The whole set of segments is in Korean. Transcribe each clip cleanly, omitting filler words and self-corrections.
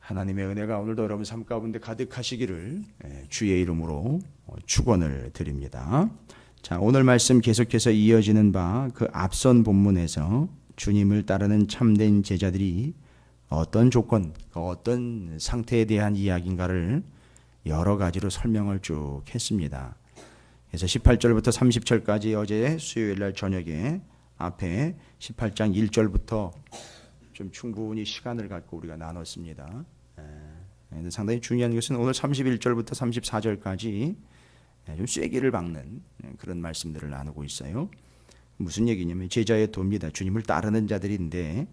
하나님의 은혜가 오늘도 여러분 삶 가운데 가득하시기를 주의 이름으로 축원을 드립니다. 자, 오늘 말씀 계속해서 이어지는 바 그 앞선 본문에서 주님을 따르는 참된 제자들이 어떤 조건, 어떤 상태에 대한 이야기인가를 여러 가지로 설명을 쭉 했습니다. 그래서 18절부터 30절까지 어제 수요일 날 저녁에 앞에 18장 1절부터 좀 충분히 시간을 갖고 우리가 나눴습니다. 상당히 중요한 것은 오늘 31절부터 34절까지 좀 쐐기를 박는 그런 말씀들을 나누고 있어요. 무슨 얘기냐면 제자의 도입니다. 주님을 따르는 자들인데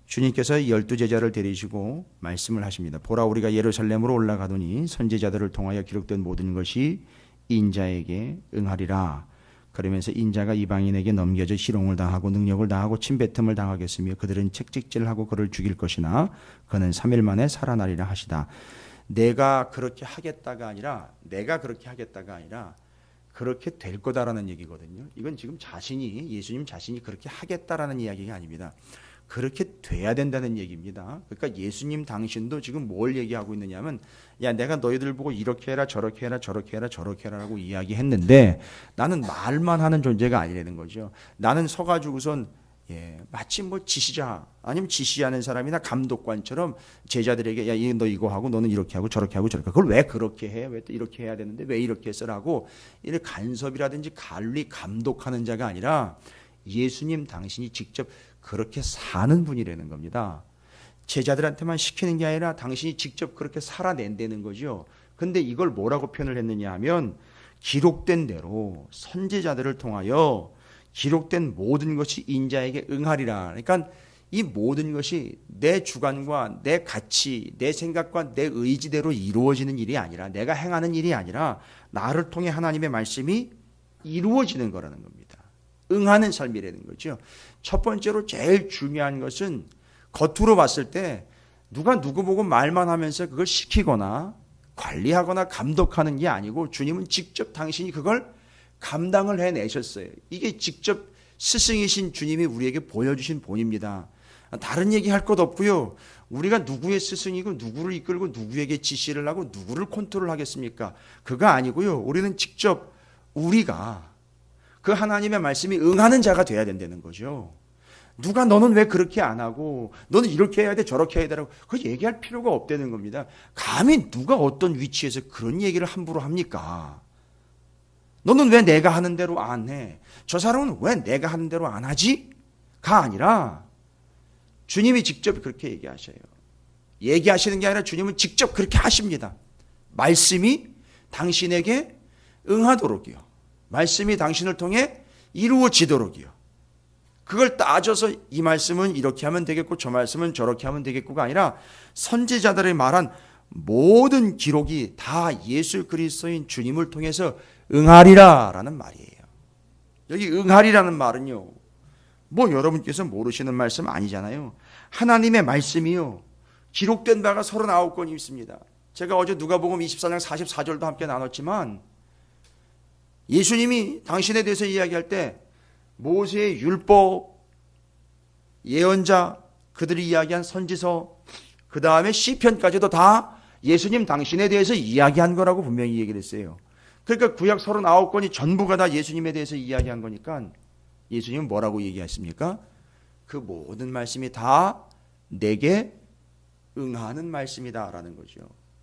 주님께서 12제자를 데리시고 말씀을 하십니다. 보라, 우리가 예루살렘으로 올라가더니 선지자들을 통하여 기록된 모든 것이 인자에게 응하리라. 그러면서 인자가 이방인에게 넘겨져 희롱을 당하고 능력을 당하고 침뱉음을 당하겠으며 그들은 채찍질하고 그를 죽일 것이나 그는 3일 만에 살아나리라 하시다. 내가 그렇게 하겠다가 아니라 그렇게 될 거다라는 얘기거든요. 이건 지금 예수님 자신이 그렇게 하겠다라는 이야기가 아닙니다. 그렇게 돼야 된다는 얘기입니다. 그러니까 예수님 당신도 지금 뭘 얘기하고 있느냐면, 야, 내가 너희들 보고 이렇게 해라 저렇게 해라 저렇게 해라 저렇게 해라라고 이야기했는데 나는 말만 하는 존재가 아니라는 거죠. 나는 서가지고선 마치 지시자 아니면 지시하는 사람이나 감독관처럼 제자들에게, 야, 너 이거 하고 너는 이렇게 하고 저렇게 하고 저렇게, 그걸 왜 그렇게 해? 왜 또 이렇게 해야 되는데 왜 이렇게 했어라고 이를 간섭이라든지 관리 감독하는 자가 아니라 예수님 당신이 직접 그렇게 사는 분이라는 겁니다. 제자들한테만 시키는 게 아니라 당신이 직접 그렇게 살아낸다는 거죠. 근데 이걸 뭐라고 표현을 했느냐 하면 기록된 대로 선지자들을 통하여 기록된 모든 것이 인자에게 응하리라. 그러니까 이 모든 것이 내 주관과 내 가치, 내 생각과 내 의지대로 이루어지는 일이 아니라, 내가 행하는 일이 아니라 나를 통해 하나님의 말씀이 이루어지는 거라는 겁니다. 응하는 삶이라는 거죠. 첫 번째로 제일 중요한 것은 겉으로 봤을 때 누가 누구 보고 말만 하면서 그걸 시키거나 관리하거나 감독하는 게 아니고 주님은 직접 당신이 그걸 감당을 해내셨어요. 이게 직접 스승이신 주님이 우리에게 보여주신 본입니다. 다른 얘기할 것 없고요. 우리가 누구의 스승이고 누구를 이끌고 누구에게 지시를 하고 누구를 컨트롤하겠습니까? 그거 아니고요. 우리는 직접 우리가 그 하나님의 말씀이 응하는 자가 돼야 된다는 거죠. 누가 너는 왜 그렇게 안 하고 너는 이렇게 해야 돼 저렇게 해야 되라고 그 얘기할 필요가 없다는 겁니다. 감히 누가 어떤 위치에서 그런 얘기를 함부로 합니까? 너는 왜 내가 하는 대로 안 해? 저 사람은 왜 내가 하는 대로 안 하지? 가 아니라 주님이 직접 그렇게 얘기하셔요. 얘기하시는 게 아니라 주님은 직접 그렇게 하십니다. 말씀이 당신에게 응하도록이요. 말씀이 당신을 통해 이루어지도록이요. 그걸 따져서 이 말씀은 이렇게 하면 되겠고 저 말씀은 저렇게 하면 되겠고가 아니라 선지자들의 말한 모든 기록이 다 예수 그리스도인 주님을 통해서 응하리라라는 말이에요. 여기 응하리라는 말은요, 여러분께서 모르시는 말씀 아니잖아요. 하나님의 말씀이요, 기록된 바가 39권이 있습니다. 제가 어제 누가복음 24장 44절도 함께 나눴지만 예수님이 당신에 대해서 이야기할 때 모세의 율법, 예언자, 그들이 이야기한 선지서, 그 다음에 시편까지도 다 예수님 당신에 대해서 이야기한 거라고 분명히 얘기를 했어요. 그러니까 구약 39권이 전부가 다 예수님에 대해서 이야기한 거니까 예수님은 뭐라고 얘기했습니까? 그 모든 말씀이 다 내게 응하는 말씀이다라는 거죠.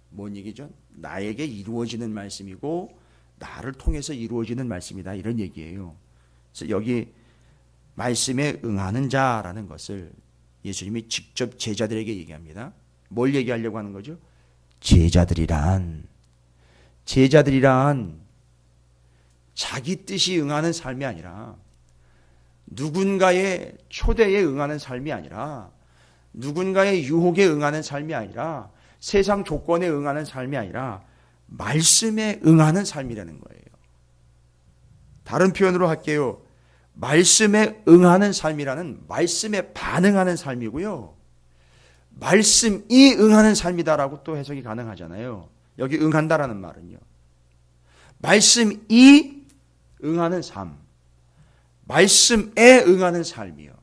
뭔 얘기죠? 나에게 이루어지는 말씀이고 나를 통해서 이루어지는 말씀이다, 이런 얘기예요. 그래서 여기 말씀에 응하는 자라는 것을 예수님이 직접 제자들에게 얘기합니다. 뭘 얘기하려고 하는 거죠? 제자들이란 자기 뜻이 응하는 삶이 아니라, 누군가의 초대에 응하는 삶이 아니라, 누군가의 유혹에 응하는 삶이 아니라, 세상 조건에 응하는 삶이 아니라 말씀에 응하는 삶이라는 거예요. 다른 표현으로 할게요. 말씀에 응하는 삶이라는 말씀에 반응하는 삶이고요. 말씀이 응하는 삶이다라고 또 해석이 가능하잖아요. 여기 응한다라는 말은요, 말씀이 응하는 삶, 말씀에 응하는 삶이요.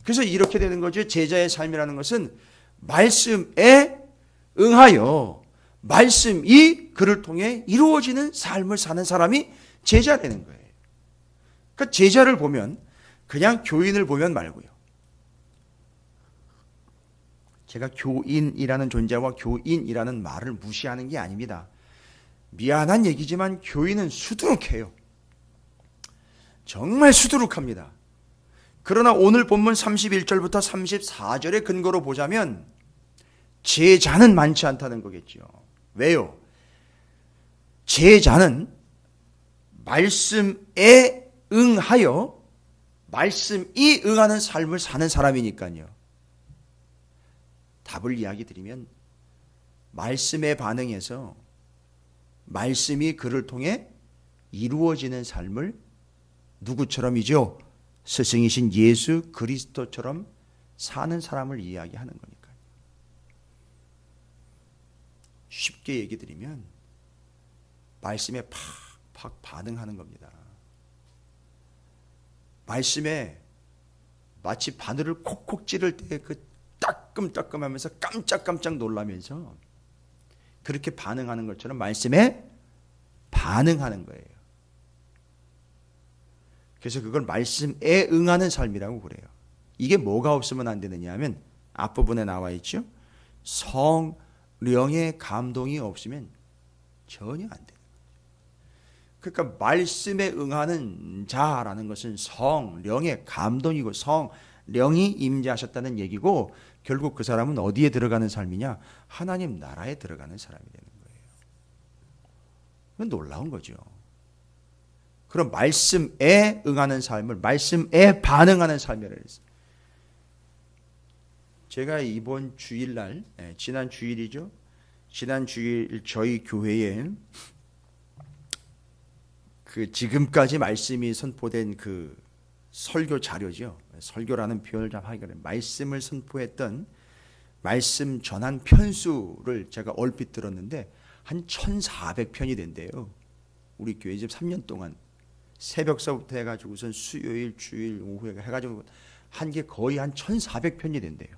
그래서 이렇게 되는 거죠. 제자의 삶이라는 것은 말씀에 응하여 말씀이 그를 통해 이루어지는 삶을 사는 사람이 제자 되는 거예요. 그러니까 제자를 보면 그냥 교인을 보면 말고요. 제가 교인이라는 존재와 교인이라는 말을 무시하는 게 아닙니다. 미안한 얘기지만 교인은 수두룩해요. 정말 수두룩합니다. 그러나 오늘 본문 31절부터 34절의 근거로 보자면 제자는 많지 않다는 거겠죠. 왜요? 제자는 말씀에 응하여 말씀이 응하는 삶을 사는 사람이니까요. 답을 이야기 드리면 말씀에 반응해서 말씀이 그를 통해 이루어지는 삶을 누구처럼이죠? 스승이신 예수 그리스도처럼 사는 사람을 이야기하는 거니까요. 쉽게 얘기 드리면 말씀에 팍팍 반응하는 겁니다. 말씀에 마치 바늘을 콕콕 찌를 때 그 따끔따끔하면서 깜짝깜짝 놀라면서 그렇게 반응하는 것처럼 말씀에 반응하는 거예요. 그래서 그걸 말씀에 응하는 삶이라고 그래요. 이게 뭐가 없으면 안 되느냐 하면 앞부분에 나와 있죠. 성령의 감동이 없으면 전혀 안 돼요. 그러니까 말씀에 응하는 자라는 것은 성령의 감동이고 성령이 임재하셨다는 얘기고 결국 그 사람은 어디에 들어가는 삶이냐? 하나님 나라에 들어가는 사람이 되는 거예요. 그건 놀라운 거죠. 그럼 말씀에 응하는 삶을 말씀에 반응하는 삶이라고 했어요. 제가 이번 주일날 지난 주일이죠. 지난 주일 저희 교회에 그 지금까지 말씀이 선포된 그 설교 자료죠. 설교라는 표현을 좀 하기가 어려워요. 말씀을 선포했던 말씀 전한 편수를 제가 얼핏 들었는데 한 1,400편이 된대요. 우리 교회 집 3년 동안 새벽서부터 해가지고선 수요일, 주일, 오후에 해가지고 한 게 거의 한 1,400편이 된대요.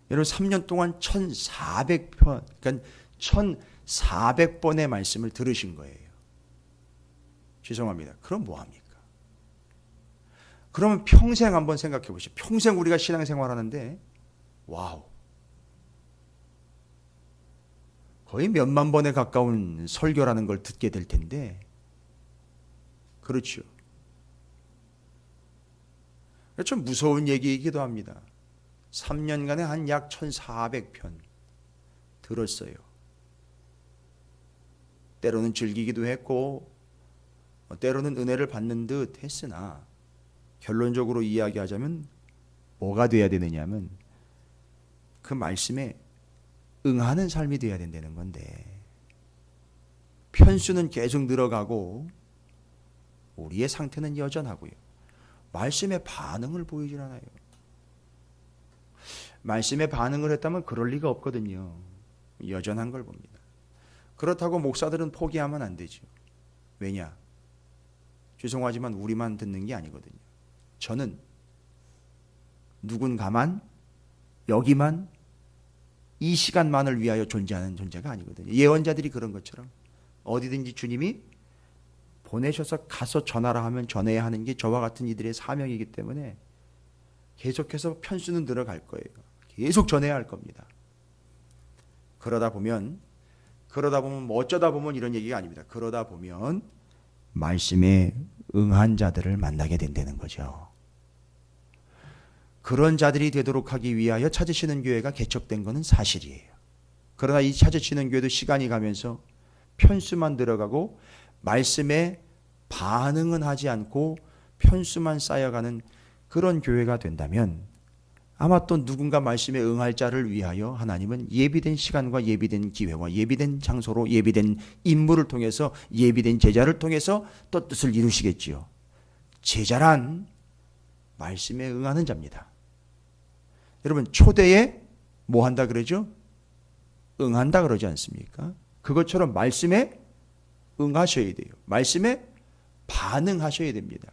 여러분 3년 동안 1,400편, 그러니까 1,400번의 말씀을 들으신 거예요. 죄송합니다. 그럼 뭐합니까? 그러면 평생 한번 생각해 보시죠. 평생 우리가 신앙생활 하는데 와우, 거의 몇만 번에 가까운 설교라는 걸 듣게 될 텐데, 그렇죠. 좀 무서운 얘기이기도 합니다. 3년간에 한 약 1,400편 들었어요. 때로는 즐기기도 했고 때로는 은혜를 받는 듯 했으나 결론적으로 이야기하자면 뭐가 돼야 되느냐면 그 말씀에 응하는 삶이 돼야 된다는 건데, 편수는 계속 늘어가고 우리의 상태는 여전하고요. 말씀에 반응을 보이질 않아요. 말씀에 반응을 했다면 그럴 리가 없거든요. 여전한 걸 봅니다. 그렇다고 목사들은 포기하면 안 되죠. 왜냐? 죄송하지만 우리만 듣는 게 아니거든요. 저는 누군가만, 여기만, 이 시간만을 위하여 존재하는 존재가 아니거든요. 예언자들이 그런 것처럼 어디든지 주님이 보내셔서 가서 전하라 하면 전해야 하는 게 저와 같은 이들의 사명이기 때문에 계속해서 편수는 늘어갈 거예요. 계속 전해야 할 겁니다. 그러다 보면 뭐 어쩌다 보면 이런 얘기가 아닙니다. 그러다 보면 말씀에 응한 자들을 만나게 된다는 거죠. 그런 자들이 되도록 하기 위하여 찾으시는 교회가 개척된 것은 사실이에요. 그러나 이 찾으시는 교회도 시간이 가면서 편수만 들어가고 말씀에 반응은 하지 않고 편수만 쌓여가는 그런 교회가 된다면 아마 또 누군가 말씀에 응할 자를 위하여 하나님은 예비된 시간과 예비된 기회와 예비된 장소로 예비된 인물을 통해서 예비된 제자를 통해서 또 뜻을 이루시겠지요. 제자란 말씀에 응하는 자입니다. 여러분 초대에 뭐 한다 그러죠? 응한다 그러지 않습니까? 그것처럼 말씀에 응하셔야 돼요. 말씀에 반응하셔야 됩니다.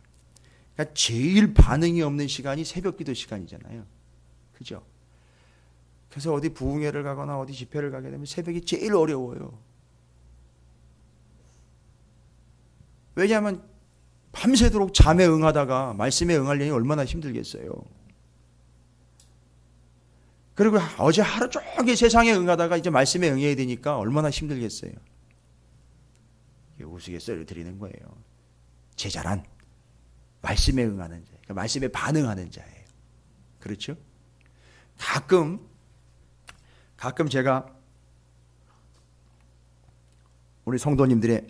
그러니까 제일 반응이 없는 시간이 새벽기도 시간이잖아요. 그죠? 그래서 어디 부흥회를 가거나 어디 집회를 가게 되면 새벽이 제일 어려워요. 왜냐하면 밤새도록 잠에 응하다가 말씀에 응하려니 얼마나 힘들겠어요. 그리고 어제 하루 종일 세상에 응하다가 이제 말씀에 응해야 되니까 얼마나 힘들겠어요. 우스갯소리를 드리는 거예요. 제자란 말씀에 응하는 자, 그러니까 말씀에 반응하는 자예요. 그렇죠? 가끔 제가 우리 성도님들의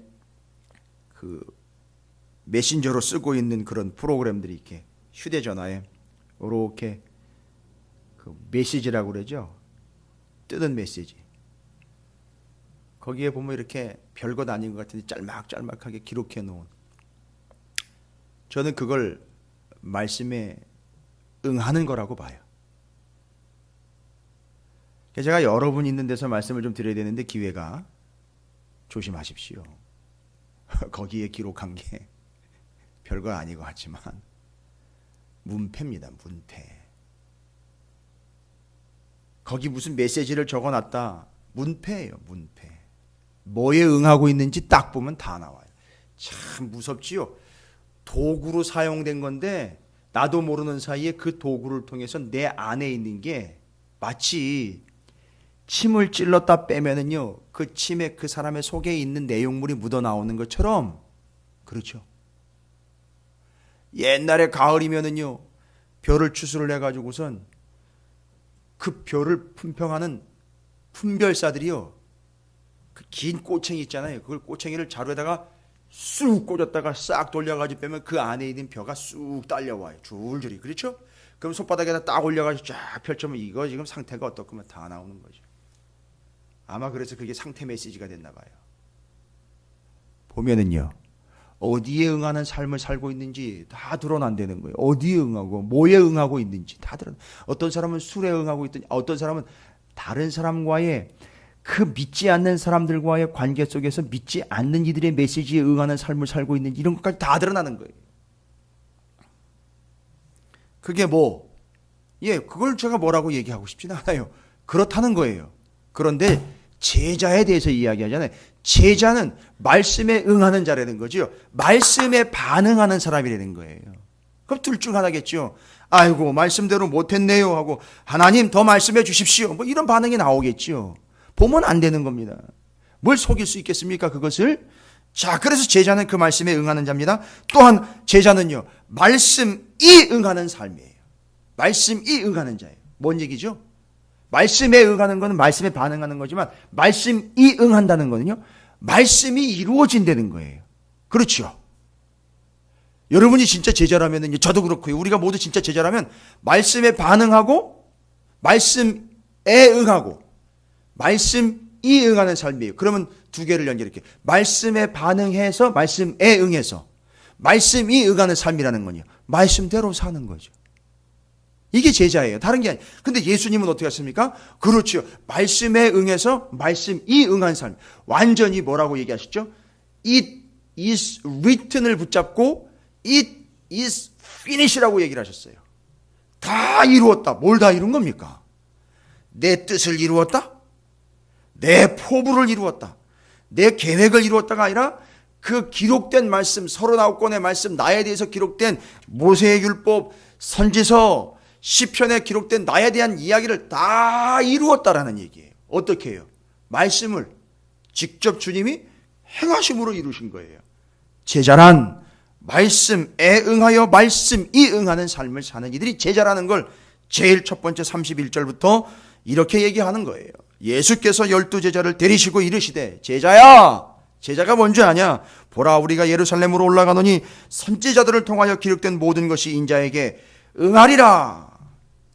그 메신저로 쓰고 있는 그런 프로그램들이 이렇게 휴대전화에 이렇게 그 메시지라고 그러죠. 뜨는 메시지. 거기에 보면 이렇게 별것 아닌 것 같은데 짤막짤막하게 기록해 놓은. 저는 그걸 말씀에 응하는 거라고 봐요. 제가 여러분 있는 데서 말씀을 좀 드려야 되는데 기회가 조심하십시오. 거기에 기록한 게 별거 아닌 것 같지만 문패입니다. 문패. 거기 무슨 메시지를 적어놨다. 문패예요. 문패. 뭐에 응하고 있는지 딱 보면 다 나와요. 참 무섭지요. 도구로 사용된 건데 나도 모르는 사이에 그 도구를 통해서 내 안에 있는 게 마치 침을 찔렀다 빼면은요, 그 침에 그 사람의 속에 있는 내용물이 묻어 나오는 것처럼. 그렇죠. 옛날에 가을이면은요, 벼를 추수를 해가지고선 그 벼를 품평하는 품별사들이요, 그 긴 꼬챙이 있잖아요. 그걸 꼬챙이를 자루에다가 쑥 꽂았다가 싹 돌려가지고 빼면 그 안에 있는 벼가 쑥 딸려와요. 줄줄이. 그렇죠? 그럼 손바닥에다 딱 올려가지고 쫙 펼쳐면 이거 지금 상태가 어떻구면 다 나오는 거죠. 아마 그래서 그게 상태 메시지가 됐나 봐요. 보면은요, 어디에 응하는 삶을 살고 있는지 다 드러난다는 거예요. 어디에 응하고 뭐에 응하고 있는지 다 드러나. 어떤 사람은 술에 응하고 있더니 어떤 사람은 다른 사람과의 그 믿지 않는 사람들과의 관계 속에서 믿지 않는 이들의 메시지에 응하는 삶을 살고 있는지 이런 것까지 다 드러나는 거예요. 그게 뭐, 그걸 제가 뭐라고 얘기하고 싶지는 않아요. 그렇다는 거예요. 그런데 제자에 대해서 이야기하잖아요. 제자는 말씀에 응하는 자라는 거죠. 말씀에 반응하는 사람이라는 거예요. 그럼 둘 중 하나겠죠. 아이고 말씀대로 못했네요 하고 하나님 더 말씀해 주십시오. 뭐 이런 반응이 나오겠죠. 보면 안 되는 겁니다. 뭘 속일 수 있겠습니까? 그것을. 자, 그래서 제자는 그 말씀에 응하는 자입니다. 또한 제자는요, 말씀이 응하는 삶이에요. 말씀이 응하는 자예요. 뭔 얘기죠? 말씀에 응하는 것은 말씀에 반응하는 거지만 말씀이 응한다는 것은요, 말씀이 이루어진다는 거예요. 그렇죠? 여러분이 진짜 제자라면, 저도 그렇고요. 우리가 모두 진짜 제자라면 말씀에 반응하고 말씀에 응하고 말씀이 응하는 삶이에요. 그러면 두 개를 연결할게요. 말씀에 반응해서 말씀에 응해서 말씀이 응하는 삶이라는 건요, 말씀대로 사는 거죠. 이게 제자예요. 다른 게 아니에요. 근데 예수님은 어떻게 하십니까? 그렇죠. 말씀에 응해서 말씀이 응한 삶. 완전히 뭐라고 얘기하셨죠? It is written을 붙잡고 It is finish라고 얘기를 하셨어요. 다 이루었다. 뭘 다 이룬 겁니까? 내 뜻을 이루었다? 내 포부를 이루었다. 내 계획을 이루었다가 아니라 그 기록된 말씀, 39권의 말씀, 나에 대해서 기록된 모세의 율법, 선지서, 시편에 기록된 나에 대한 이야기를 다 이루었다라는 얘기예요. 어떻게 해요? 말씀을 직접 주님이 행하심으로 이루신 거예요. 제자란 말씀에 응하여 말씀이 응하는 삶을 사는 이들이 제자라는 걸 제일 첫 번째 31절부터 이렇게 얘기하는 거예요. 예수께서 12제자를 데리시고 이르시되 제자야, 제자가 뭔지 아냐? 보라, 우리가 예루살렘으로 올라가노니 선지자들을 통하여 기록된 모든 것이 인자에게 응하리라.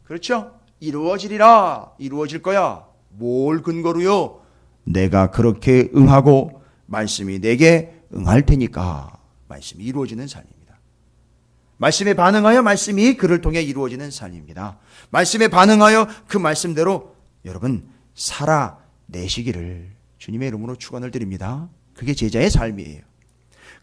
그렇죠? 이루어지리라. 이루어질 거야. 뭘 근거로요? 내가 그렇게 응하고 말씀이 내게 응할 테니까. 말씀이 이루어지는 삶입니다. 말씀에 반응하여 말씀이 그를 통해 이루어지는 삶입니다. 말씀에 반응하여 그 말씀대로 여러분 살아내시기를 주님의 이름으로 축원을 드립니다. 그게 제자의 삶이에요.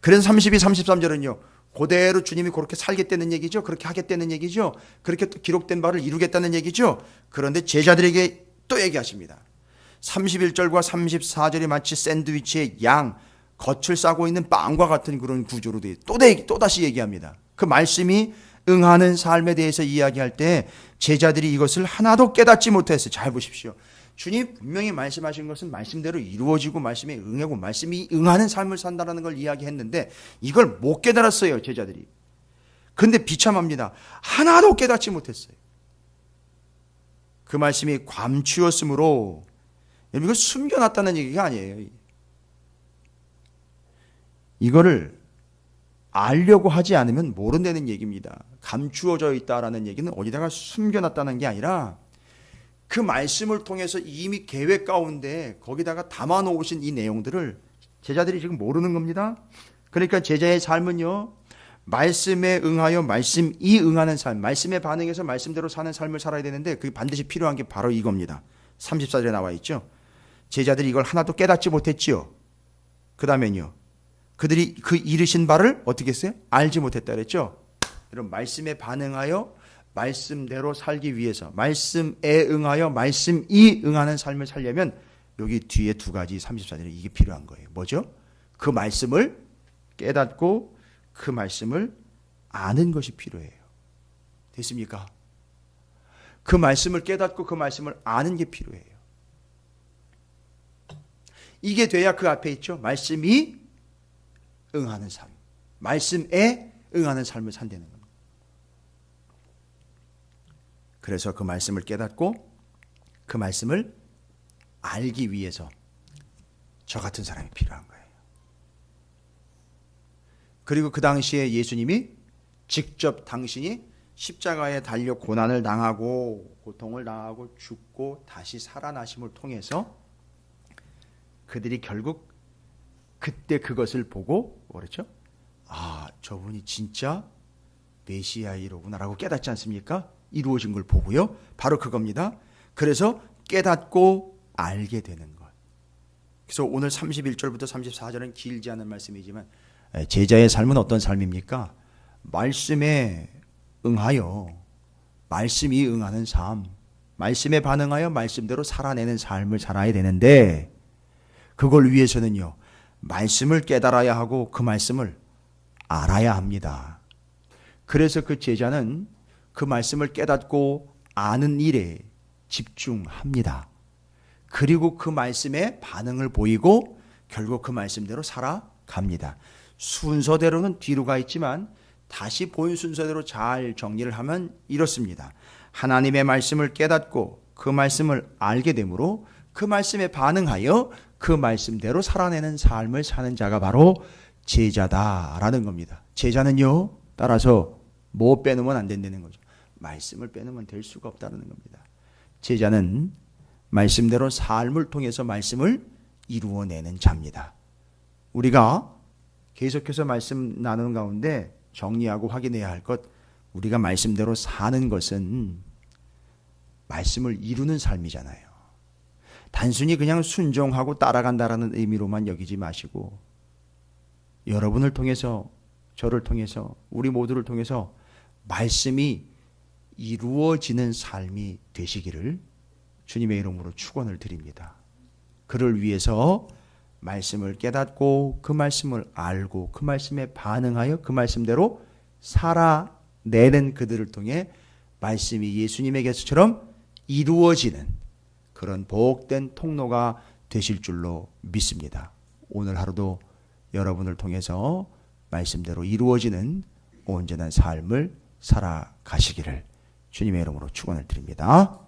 그래서 32, 33절은요. 그대로 주님이 그렇게 살겠다는 얘기죠. 그렇게 하겠다는 얘기죠. 그렇게 기록된 바를 이루겠다는 얘기죠. 그런데 제자들에게 또 얘기하십니다. 31절과 34절이 마치 샌드위치의 양 겉을 싸고 있는 빵과 같은 그런 구조로 또다시 얘기합니다. 그 말씀이 응하는 삶에 대해서 이야기할 때 제자들이 이것을 하나도 깨닫지 못했어요. 잘 보십시오. 주님 분명히 말씀하신 것은 말씀대로 이루어지고 말씀에 응하고 말씀이 응하는 삶을 산다는 걸 이야기했는데 이걸 못 깨달았어요, 제자들이. 그런데 비참합니다. 하나도 깨닫지 못했어요. 그 말씀이 감추었으므로, 여러분 이걸 숨겨놨다는 얘기가 아니에요. 이거를 알려고 하지 않으면 모른다는 얘기입니다. 감추어져 있다라는 얘기는 어디다가 숨겨놨다는 게 아니라 그 말씀을 통해서 이미 계획 가운데 거기다가 담아놓으신 이 내용들을 제자들이 지금 모르는 겁니다. 그러니까 제자의 삶은요, 말씀에 응하여 말씀이 응하는 삶, 말씀에 반응해서 말씀대로 사는 삶을 살아야 되는데 그게 반드시 필요한 게 바로 이겁니다. 34절에 나와 있죠. 제자들이 이걸 하나도 깨닫지 못했지요. 그 다음에는요, 그들이 그 이르신 바를 어떻게 했어요? 알지 못했다 그랬죠. 여러분, 말씀에 반응하여 말씀대로 살기 위해서, 말씀에 응하여 말씀이 응하는 삶을 살려면 여기 뒤에 두 가지 34절에 이게 필요한 거예요. 뭐죠? 그 말씀을 깨닫고 그 말씀을 아는 것이 필요해요. 됐습니까? 그 말씀을 깨닫고 그 말씀을 아는 게 필요해요. 이게 돼야 그 앞에 있죠. 말씀이 응하는 삶, 말씀에 응하는 삶을 산다는 겁니다. 그래서 그 말씀을 깨닫고 그 말씀을 알기 위해서 저 같은 사람이 필요한 거예요. 그리고 그 당시에 예수님이 직접 당신이 십자가에 달려 고난을 당하고 고통을 당하고 죽고 다시 살아나심을 통해서 그들이 결국 그때 그것을 보고 그렇죠? 아, 저분이 진짜 메시아이로구나라고 깨닫지 않습니까? 이루어진 걸 보고요. 바로 그겁니다. 그래서 깨닫고 알게 되는 것. 그래서 오늘 31절부터 34절은 길지 않은 말씀이지만 제자의 삶은 어떤 삶입니까? 말씀에 응하여 말씀이 응하는 삶, 말씀에 반응하여 말씀대로 살아내는 삶을 살아야 되는데 그걸 위해서는요, 말씀을 깨달아야 하고 그 말씀을 알아야 합니다. 그래서 그 제자는 그 말씀을 깨닫고 아는 일에 집중합니다. 그리고 그 말씀에 반응을 보이고 결국 그 말씀대로 살아갑니다. 순서대로는 뒤로 가 있지만 다시 본 순서대로 잘 정리를 하면 이렇습니다. 하나님의 말씀을 깨닫고 그 말씀을 알게 되므로 그 말씀에 반응하여 그 말씀대로 살아내는 삶을 사는 자가 바로 제자다라는 겁니다. 제자는요, 따라서 뭐 빼놓으면 안 된다는 거죠. 말씀을 빼놓으면 될 수가 없다는 겁니다. 제자는 말씀대로 삶을 통해서 말씀을 이루어내는 자입니다. 우리가 계속해서 말씀 나누는 가운데 정리하고 확인해야 할 것, 우리가 말씀대로 사는 것은 말씀을 이루는 삶이잖아요. 단순히 그냥 순종하고 따라간다라는 의미로만 여기지 마시고 여러분을 통해서, 저를 통해서, 우리 모두를 통해서 말씀이 이루어지는 삶이 되시기를 주님의 이름으로 축원을 드립니다. 그를 위해서 말씀을 깨닫고 그 말씀을 알고 그 말씀에 반응하여 그 말씀대로 살아내는 그들을 통해 말씀이 예수님에게서처럼 이루어지는 그런 복된 통로가 되실 줄로 믿습니다. 오늘 하루도 여러분을 통해서 말씀대로 이루어지는 온전한 삶을 살아가시기를 주님의 이름으로 축원을 드립니다.